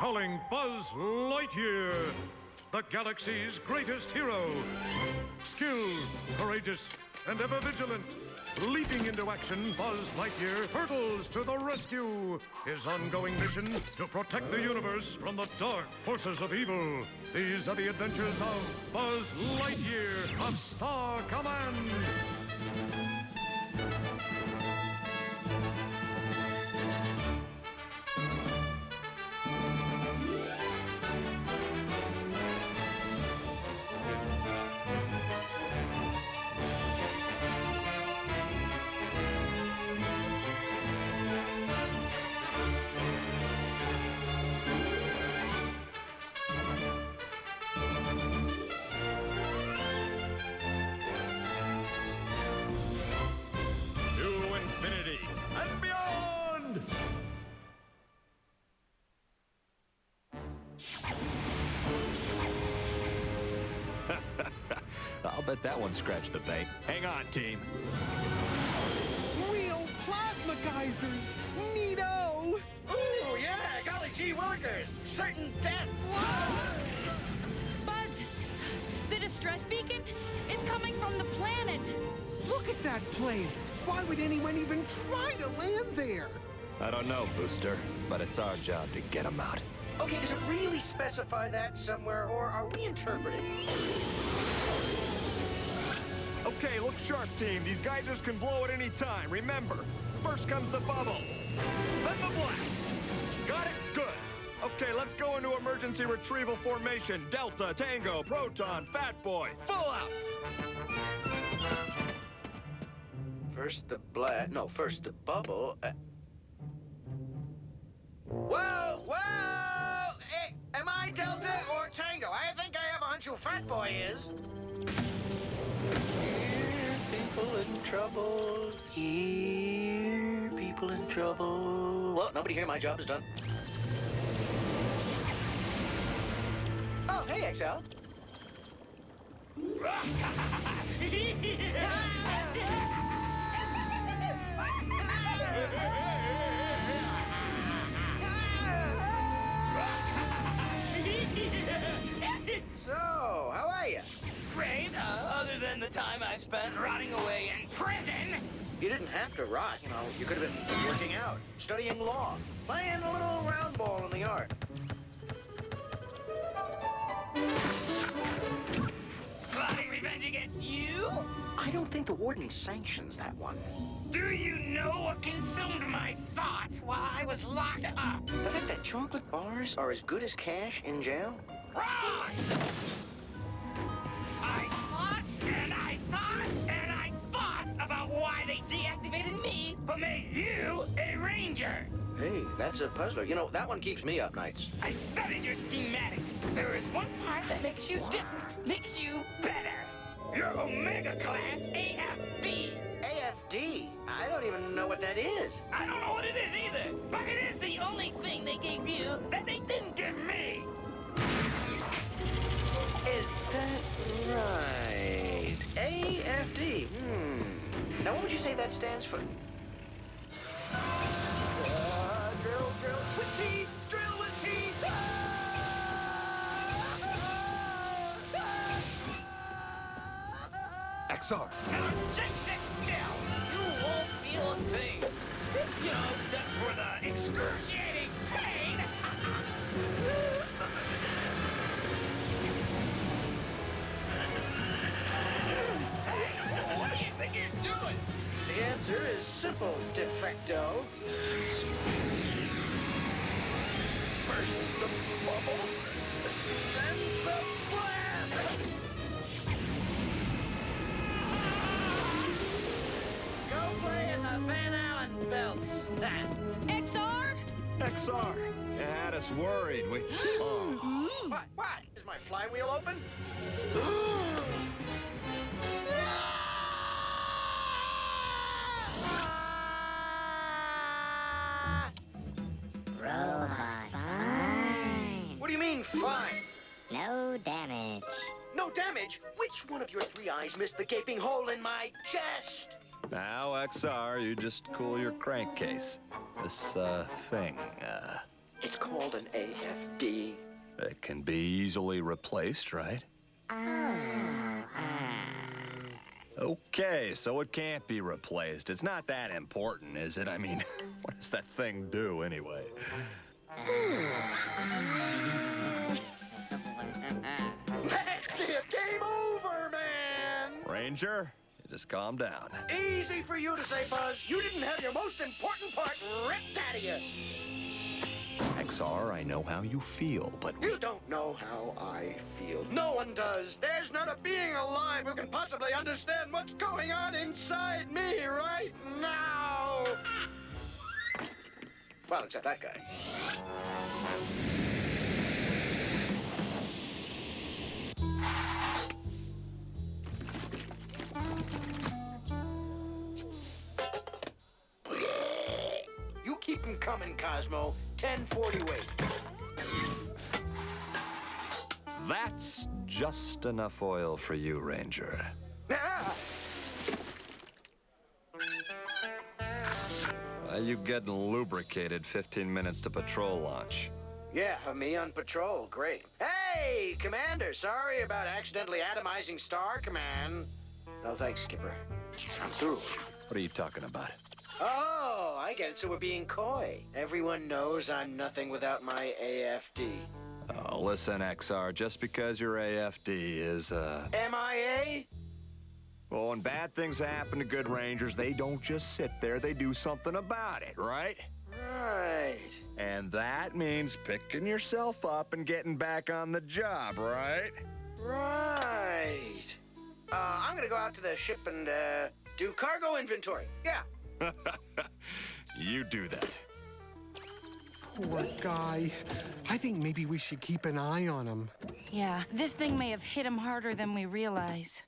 Calling Buzz Lightyear, the galaxy's greatest hero. Skilled, courageous, and ever vigilant. Leaping into action, Buzz Lightyear hurtles to the rescue. His ongoing mission to protect the universe from the dark forces of evil. These are the adventures of Buzz Lightyear of Star Command. And beyond! I'll bet that one scratched the bait. Hang on, team. Real plasma geysers! Neato! Ooh, yeah! Golly gee willikers! Certain death! Buzz! The distress beacon? It's coming from the planet! Look at that place! Why would anyone even try to land there? I don't know, Booster, but it's our job to get them out. Okay, does it really specify that somewhere, or are we interpreting? Okay, look sharp, team. These geysers can blow at any time. Remember, first comes the bubble, then the blast. Got it? Good. Okay, let's go into emergency retrieval formation. Delta, Tango, Proton, Fat Boy, full out. First the first the bubble. Whoa, whoa! Hey, am I Delta or Tango? I think I have a hunch who Fat Boy is. Here, people in trouble. Here, people in trouble. Well, nobody here. My job is done. Oh, hey, XL. So, how are you? Great, other than the time I spent rotting away in prison. You didn't have to rot, you know. You could have been working out, studying law, playing a little round ball in the yard. Plotting revenge against you? I don't think the warden sanctions that one. Do you know what consumed my thoughts while I was locked up? The fact that chocolate bars are as good as cash in jail? Wrong! I thought, and I thought, and I thought about why they deactivated me, but made you a ranger. Hey, that's a puzzler. You know, that one keeps me up nights. I studied your schematics. There is one part that makes you different, makes you better. Your Omega class AFB. AFD? I don't even know what that is. I don't know what it is either, but it is the only thing they gave you that they didn't give me. Is that right? AFD. Now, what would you say that stands for? Drill with teeth. Drill with teeth. XR. Now just sit still. You won't feel a thing. You know, except for the excruciating pain. Hey, what do you think you're doing? The answer is simple, de facto. First the bubble, then the blast. Go play in the Van Allen belts. That. XR? XR. You had us worried. What? Is my flywheel open? Robot, fine. What do you mean, fine? No damage. No damage? Which one of your three eyes missed the gaping hole in my chest? Now, XR, you just cool your crankcase. This, thing, It's called an AFD. It can be easily replaced, right? Okay, so it can't be replaced. It's not that important, is it? I mean, what does that thing do anyway? That's it! Game over, man! Ranger, you just calm down. Easy for you to say, Buzz. You didn't have your most important part ripped out of you. XR, I know how you feel, but You don't know how I feel. No one does. There's not a being alive who can possibly understand what's going on inside me right now. Well, except that guy. You keep him coming, Cosmo. 1040 weight. that's just enough oil for you, Ranger. Ah! You getting lubricated 15 minutes to patrol launch. Yeah, me on patrol. Great. Hey, Commander. Sorry about accidentally atomizing Star Command. No thanks, Skipper. I'm through. What are you talking about? Oh, I get it. So we're being coy. Everyone knows I'm nothing without my AFD. Oh, listen, XR, just because your AFD is, MIA? Well, when bad things happen to good Rangers, they don't just sit there, they do something about it, right? Right. And that means picking yourself up and getting back on the job, right? Right. I'm gonna go out to the ship and, do cargo inventory. Yeah. You do that. Poor guy. I think maybe we should keep an eye on him. Yeah, this thing may have hit him harder than we realize.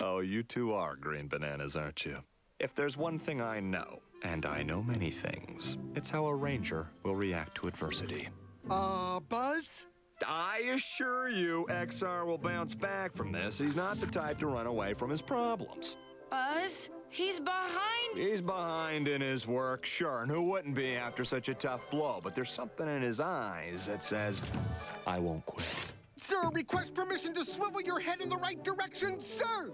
Oh, you two are green bananas, aren't you? If there's one thing I know, and I know many things, it's how a Ranger will react to adversity. Buzz? I assure you, XR will bounce back from this. He's not the type to run away from his problems. Buzz, he's behind. He's behind in his work, sure, and who wouldn't be after such a tough blow? But there's something in his eyes that says, I won't quit. Sir, request permission to swivel your head in the right direction, sir!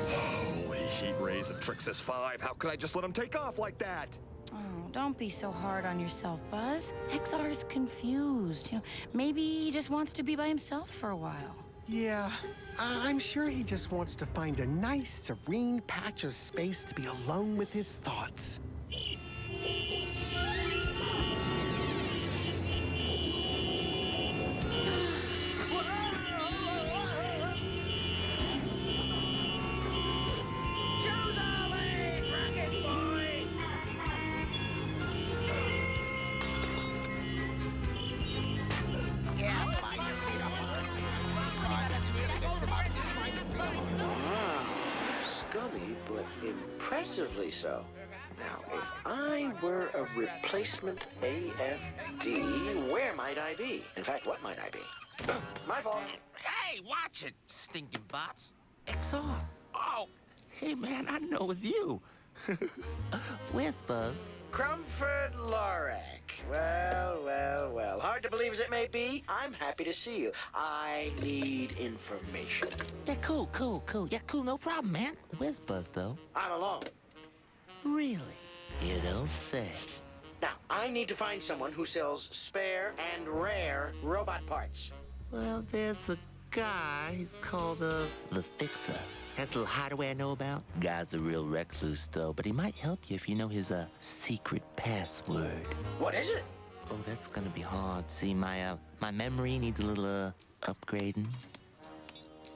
Holy heat rays of Trixis 5. How could I just let him take off like that? Oh, don't be so hard on yourself, Buzz. XR's confused. Maybe he just wants to be by himself for a while. Yeah, I'm sure he just wants to find a nice, serene patch of space to be alone with his thoughts. Scummy, but impressively so. Now, if I were a replacement AFD, where might I be? In fact, what might I be? My fault. Hey, watch it, stinking bots. XR. Oh, hey, man, I know it's you. Where's Buzz? Crumford Lorak. Well, well, well. Hard to believe as it may be, I'm happy to see you. I need information. Yeah, cool. Yeah, cool, no problem, man. Where's Buzz, though? I'm alone. Really? You don't say. Now, I need to find someone who sells spare and rare robot parts. Well, there's a guy. He's called, The Fixer. Has a little hardware I know about. Guy's a real recluse, though, but he might help you if you know his, secret password. What is it? Oh, that's gonna be hard. See, my memory needs a little, upgrading.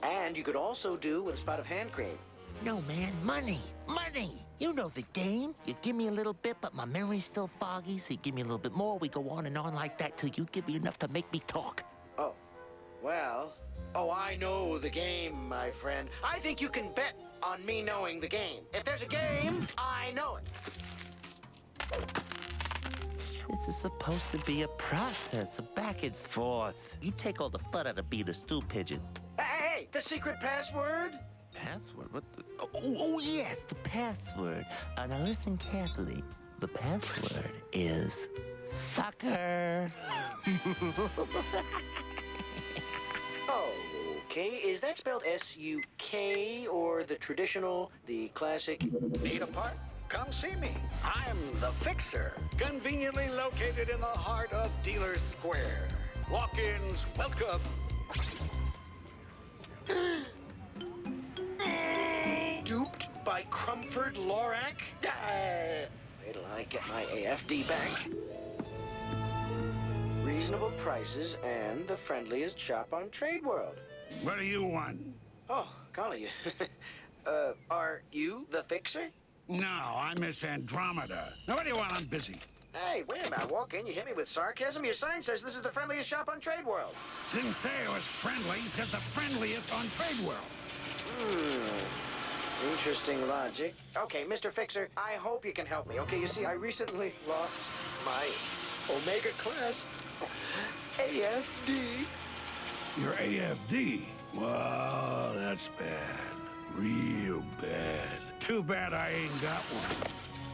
And you could also do with a spot of hand cream. No, man, money! You know the game. You give me a little bit, but my memory's still foggy, so you give me a little bit more. We go on and on like that till you give me enough to make me talk. Oh, well... Oh, I know the game, my friend. I think you can bet on me knowing the game. If there's a game, I know it. This is supposed to be a process, a back and forth. You take all the fun out of being a stool pigeon. Hey, the secret password? Password? What the? Oh, yes, the password. Now listen carefully. The password is sucker. Okay, is that spelled S-U-K or the traditional, the classic? Need a part? Come see me. I'm the Fixer, conveniently located in the heart of Dealer's Square. Walk-ins welcome. Duped by Crumford Lorak? Wait till I get my AFD back. Reasonable prices and the friendliest shop on Trade World. What do you want? Oh, golly. Are you the Fixer? No, I'm Miss Andromeda. Now, what do you want? I'm busy. Hey, wait a minute. I walk in, you hit me with sarcasm. Your sign says this is the friendliest shop on Trade World. Didn't say it was friendly, just the friendliest on Trade World. Interesting logic. Okay, Mr. Fixer, I hope you can help me. Okay, you see, I recently lost my Omega class AFD. Your AFD? Well, that's bad. Real bad. Too bad I ain't got one.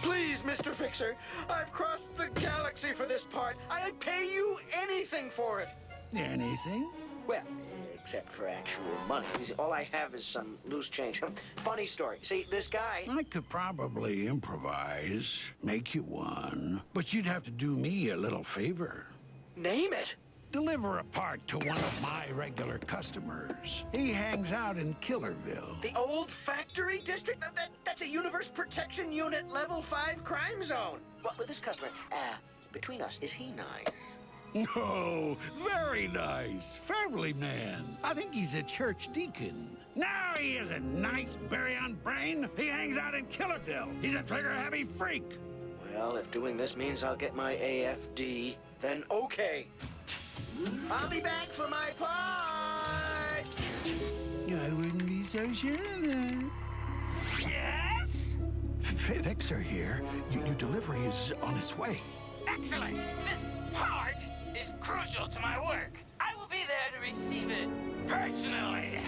Please, Mr. Fixer, I've crossed the galaxy for this part. I'd pay you anything for it. Anything? Well, except for actual money. You see, all I have is some loose change. Funny story. See, this guy... I could probably improvise, make you one, but you'd have to do me a little favor. Name it. Deliver a part to one of my regular customers. He hangs out in Killerville. The old factory district? That's a Universe Protection Unit Level 5 crime zone. Well, with this customer, between us, is he nice? No, very nice. Family man. I think he's a church deacon. No, he isn't nice, Baryon Brain. He hangs out in Killerville. He's a trigger-happy freak. Well, if doing this means I'll get my AFD, then okay. I'll be back for my part! I wouldn't be so sure of that. Yes? Fixer here. Your delivery is on its way. Excellent. This part is crucial to my work. I will be there to receive it personally.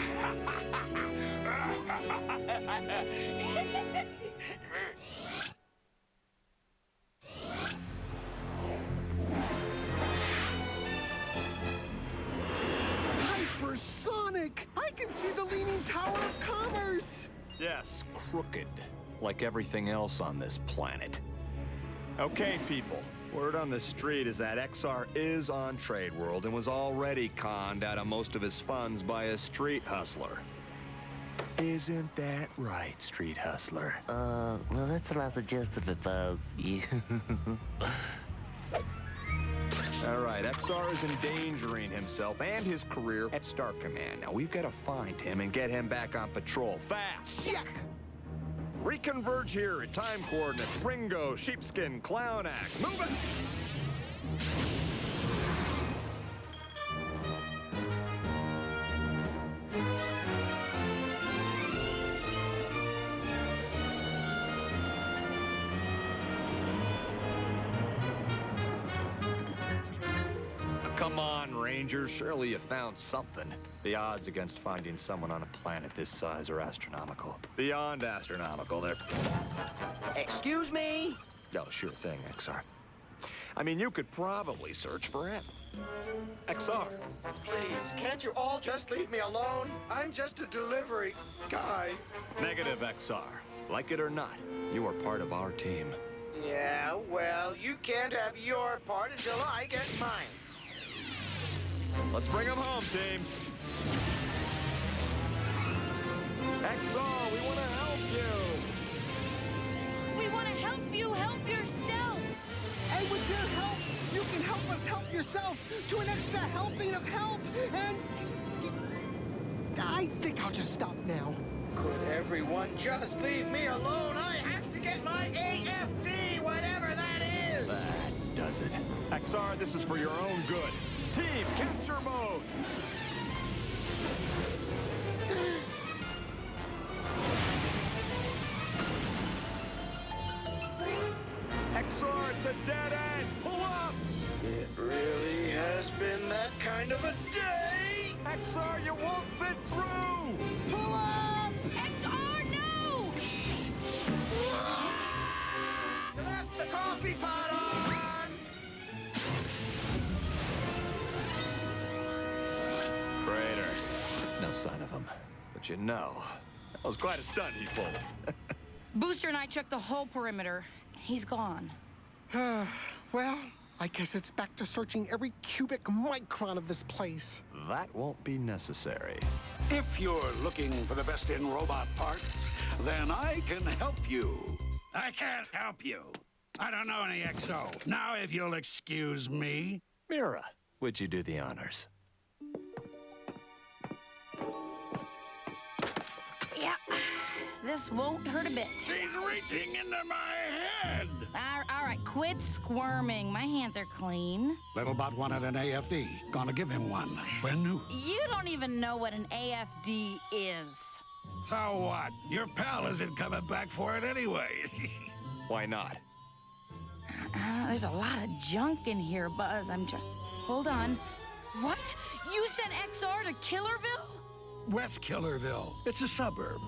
Hypersonic! I can see the Leaning Tower of Commerce! Yes, crooked, like everything else on this planet. Okay, people. Word on the street is that XR is on Trade World and was already conned out of most of his funds by a street hustler. Isn't that right, street hustler? Well, that's about the gist of it, Buzz. All right, XR is endangering himself and his career at Star Command. Now, we've got to find him and get him back on patrol fast. Yuck! Reconverge here at time coordinates Ringo, Sheepskin, Clown Act. Move it! Come on, Rangers. Surely you found something. The odds against finding someone on a planet this size are astronomical. Beyond astronomical, they're... Excuse me? Oh, sure thing, XR. I mean, you could probably search for it. XR. Please, can't you all just leave me alone? I'm just a delivery guy. Negative, XR. Like it or not, you are part of our team. Yeah, well, you can't have your part until I get mine. Let's bring him home, team. XR, we want to help you. We want to help you help yourself. And with your help, you can help us help yourself to an extra helping of help. And I think I'll just stop now. Could everyone just leave me alone? I have to get my AFD, whatever that is. That does it. XR, this is for your own good. Team, capture mode! XR, it's a dead end! Pull up! It really has been that kind of a day. XR, you won't fit through! Pull up! XR! sign of him. But you know, that was quite a stunt he pulled. Booster and I checked the whole perimeter. He's gone. Well, I guess it's back to searching every cubic micron of this place. That won't be necessary. If you're looking for the best in robot parts, then I can help you. I can't help you. I don't know any XO. Now, if you'll excuse me. Mira, would you do the honors? Yeah, this won't hurt a bit. She's reaching into my head. All right, quit squirming. My hands are clean. Littlebot wanted an AFD. Gonna give him one. Brand new. You don't even know what an AFD is. So what? Your pal isn't coming back for it anyway. Why not? There's a lot of junk in here, Buzz. Hold on. What? You sent XR to Killerville? West Killerville. It's a suburb.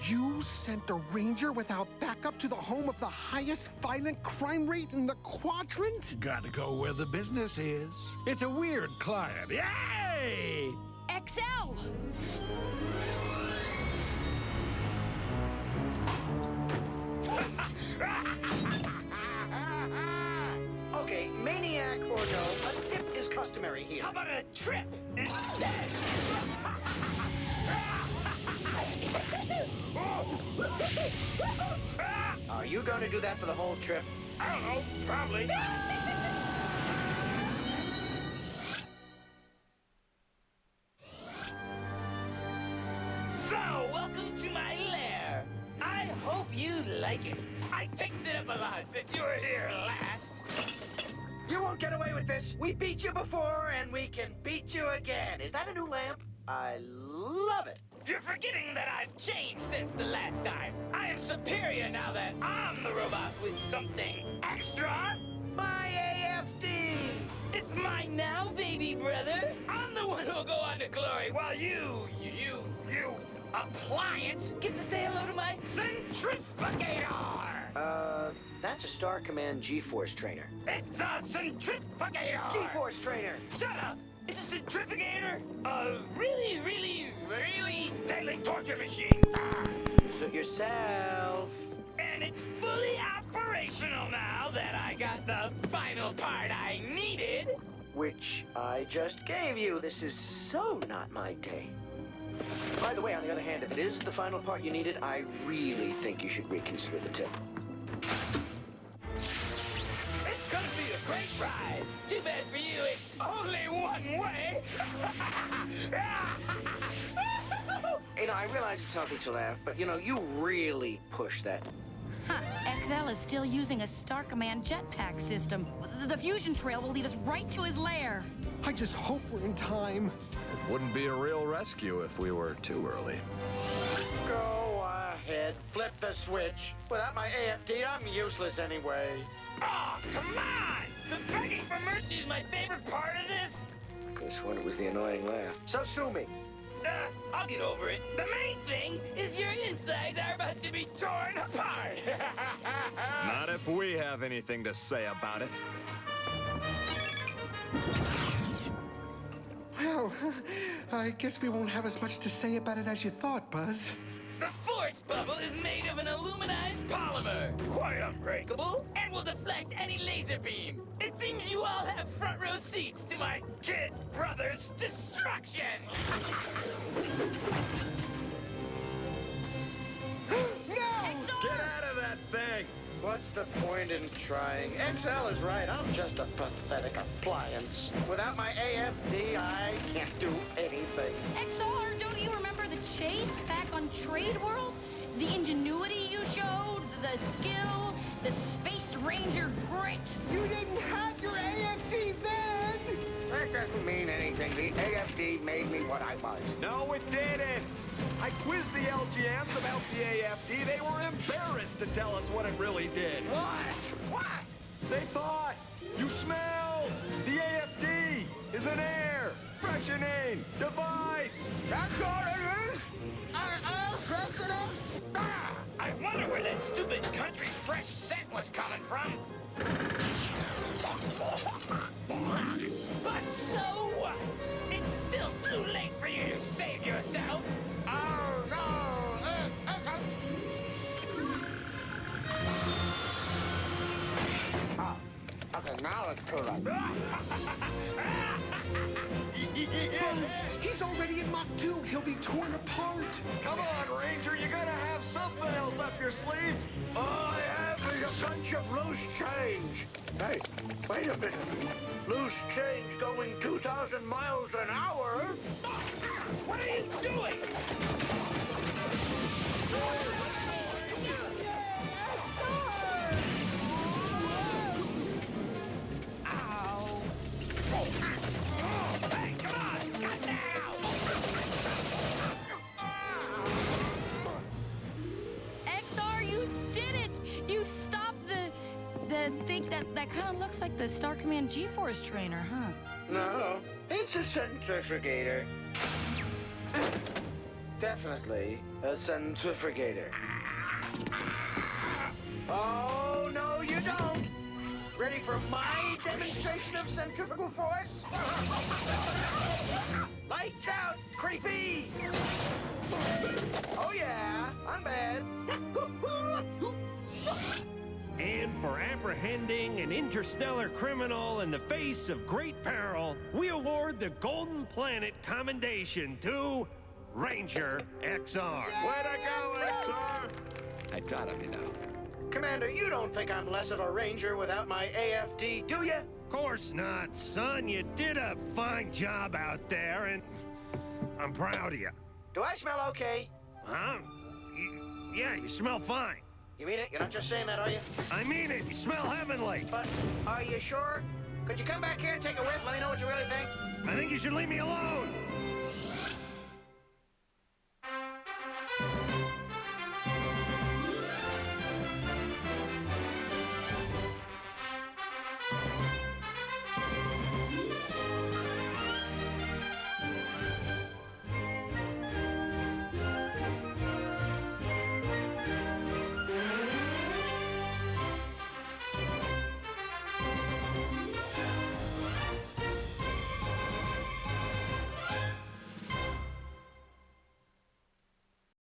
You sent a ranger without backup to the home of the highest violent crime rate in the quadrant? Gotta go where the business is. It's a weird client. Yay! XL! Okay, maniac or no, a tip is customary here. How about a trip instead? Are you going to do that for the whole trip? I don't know, probably. So, welcome to my lair. I hope you like it. I fixed it up a lot since you were here last. You won't get away with this. We beat you before, and we can beat you again. Is that a new lamp? I love it. You're forgetting that I've changed since the last time. I am superior now that I'm the robot with something extra. My AFD! It's mine now, baby brother. I'm the one who'll go on to glory while you appliance, get to say hello to my centrifugator. That's a Star Command G-Force trainer. It's a centrifugator. G-Force trainer. Shut up. It's a centrifugator. A really, really, really deadly torture machine. Suit yourself. And it's fully operational now that I got the final part I needed. Which I just gave you. This is so not my day. By the way, on the other hand, if it is the final part you needed, I really think you should reconsider the tip. It's gonna be a great ride. Too bad for you, it's only one way. You know, I realize it's something to laugh, but, you know, you really push that. Huh. XL is still using a Star Command jetpack system. The fusion trail will lead us right to his lair. I just hope we're in time. It wouldn't be a real rescue if we were too early. Go ahead, flip the switch. Without my AFD, I'm useless anyway. Oh, come on! The begging for mercy is my favorite part of this. I could have sworn it was the annoying laugh. So sue me. I'll get over it. The main thing is your insides are about to be torn apart. Not if we have anything to say about it. Well, I guess we won't have as much to say about it as you thought, Buzz. The force bubble is made of an aluminized polymer, quite unbreakable, and will deflect any laser beam. It seems you all have front row seats to my kid brother's destruction. No! Get out of that thing! What's the point in trying? XL is right. I'm just a pathetic appliance. Without my AFD, I can't do anything. XR, don't you remember the chase back on Trade World? The ingenuity you showed, the skill, the Space Ranger grit. You didn't have your AFD then! That doesn't mean anything. The AFD made me what I was. No, it didn't! I quizzed the LGMs about the AFD. They were embarrassed to tell us what it really did. What? What? They thought, you smell! The AFD is an air freshening device! That's all it is? Air freshener? Ah, I wonder where that stupid country fresh scent was coming from. But so what? It's still Too late for you to save yourself. Oh, no! That's how... Oh, okay, now it's too late. Buzz, he's already in Mach 2. He'll be torn apart. Come on, Ranger, you gotta have something else up your sleeve. All I have is a bunch of loose change. Hey, wait a minute. Loose change going 2,000 miles an hour? What are you doing? Ow. Hey, come on, cut now! XR, you did it! You stopped the thing that kind of looks like the Star Command G-Force trainer, huh? No, it's a centrifugator. Definitely a centrifugator. Oh, no, you don't. Ready for my demonstration of centrifugal force? Lights out, creepy! Oh, yeah, I'm bad. And for apprehending an interstellar criminal in the face of great peril, we award the Golden Planet Commendation to Ranger XR. Way to go, XR! I thought of you, though. Commander, you don't think I'm less of a ranger without my AFD, do you? Of course not, son. You did a fine job out there, and I'm proud of you. Do I smell okay? Huh? Yeah, you smell fine. You mean it? You're not just saying that, are you? I mean it. You smell heavenly. But are you sure? Could you come back here and take a whiff? Let me know what you really think. I think you should leave me alone.